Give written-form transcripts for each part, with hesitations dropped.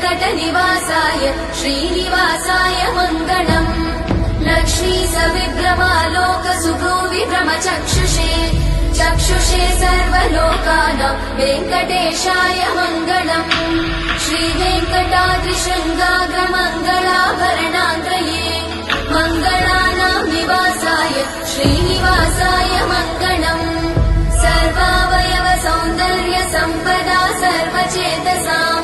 वेङ्कटनिवासाय श्रीनिवासाय मङ्गलम्। लक्ष्मी सविभ्रमालोकसुभ्रूविभ्रमचक्षुषे चक्षुषे सर्वलोकानां वेङ्कटेशाय मङ्गलम्। श्रीवेङ्कटाद्रिशृङ्गाग्रमङ्गलाभरणाङ्गये मङ्गलानां निवासाय श्रीनिवासाय मङ्गलम्। सर्वावयव सौन्दर्य सम्पदा सर्वचेतसां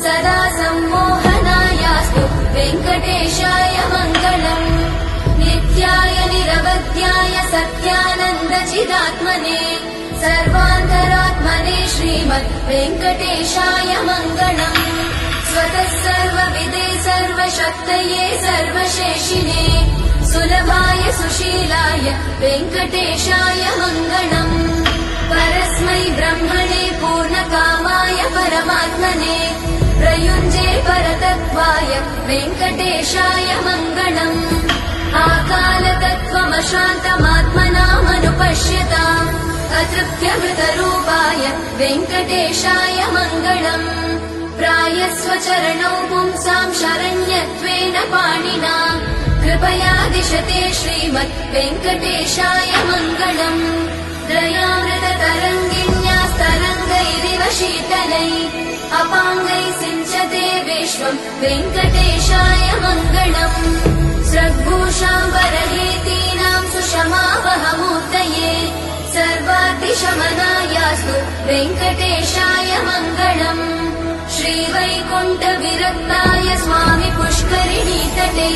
सदा सम्मोहनायास्तु वेङ्कटेशाय मङ्गलम्। नित्याय निरवध्याय सत्यानन्दचिदात्मने सर्वान्तरात्मने श्रीमद् वेङ्कटेशाय मङ्गलम्। स्वतः सर्वविदे सर्वशक्तये सर्वशेषिणे सुलभाय सुशीलाय वेङ्कटेशाय मङ्गलम्। परस्मै ब्रह्मणे पूर्णकामाय परमात्मने प्रयुञ्जे परतत्त्वाय वेङ्कटेशाय मङ्गलम्। आकालतत्त्वमशान्तमात्मनामनुपश्यताम् अतृप्त्यमृतरूपाय वेङ्कटेशाय मङ्गलम्। प्रायस्वचरणौ पुंसां शरण्यत्वेन पाणिना कृपया दिशते श्रीमद् वेङ्कटेशाय मङ्गलम्। दयामृततरङ्गिण्यास्तरङ्गैरिव शीतलै अपाङ्गैः सिञ्चते विश्वम् वेङ्कटेशाय मङ्गलम्। स्रग्भूषाम्बरहेतीनां सुषमावहमूर्तये सर्वातिशमनायास्तु वेङ्कटेशाय मङ्गलम्। श्रीवैकुण्ठविरक्ताय स्वामि पुष्करिणीतटे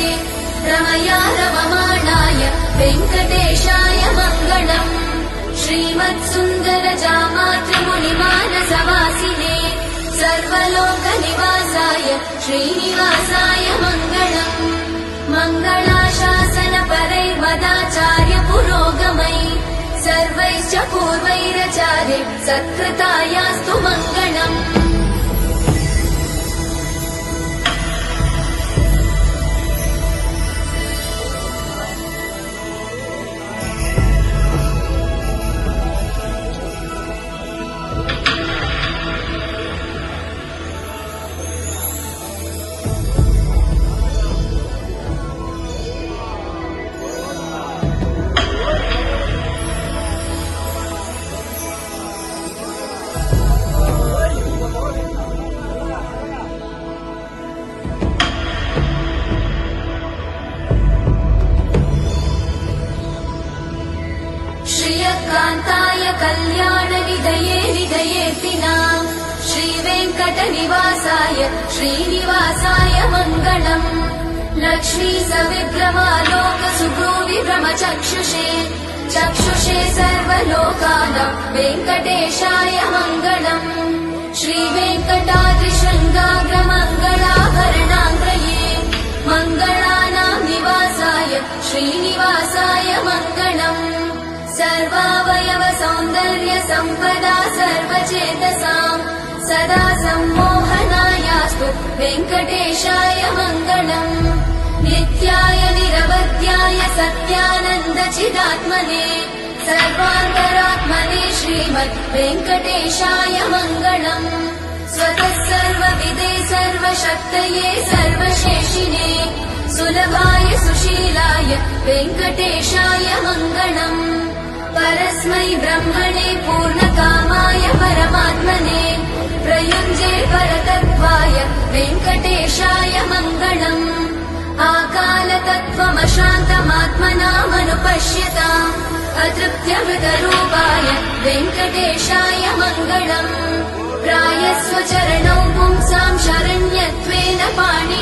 रमया रममाणाय वेङ्कटेशाय मङ्गलम्। श्रीमत्सुन्दरजामातृमुनिमानसवासिने सर्वलोकनिवासाय श्रीनिवासाय मङ्गलम्। मङ्गलाशासनपरैर्मदाचार्य पुरोगमै सर्वैश्च पूर्वैरचार्य सत्कृतायास्तु मङ्गलम्। श्रियकान्ताय कल्याणनिधये निधयेऽर्पिनाम् श्रीवेङ्कटनिवासाय श्रीनिवासाय मङ्गलम्। लक्ष्मी सविभ्रमालोकसुभ्रूविभ्रमचक्षुषे चक्षुषे सर्वलोकानां वेङ्कटेशाय मङ्गलम्। श्रीवेङ्कटाद्रिशृङ्गाग्रमङ्गलाभरणाङ्गये मङ्गलानां निवासाय श्रीनिवासाय मङ्गलम्। सर्वावयव सौन्दर्य सम्पदा सर्वचेतसां सदा सम्मोहनायास्तु वेङ्कटेशाय मङ्गलम्। नित्याय निरवध्याय सत्यानन्दचिदात्मने सर्वान्तरात्मने श्रीमद् वेङ्कटेशाय मङ्गलम्। स्वतः सर्वविदे सर्वशक्तये सर्वशेषिणे सुलभाय सुशीलाय वेङ्कटेशाय मङ्गलम्। परस्मै ब्रह्मणे पूर्णकामाय परमात्मने प्रयुञ्जे परतत्त्वाय वेङ्कटेशाय मङ्गलम्। आकालतत्त्वमशान्तमात्मनामनुपश्यताम् अतृप्त्यमृतरूपाय वेङ्कटेशाय मङ्गलम्। प्रायस्वचरणौ पुंसां शरण्यत्वेन पाणिना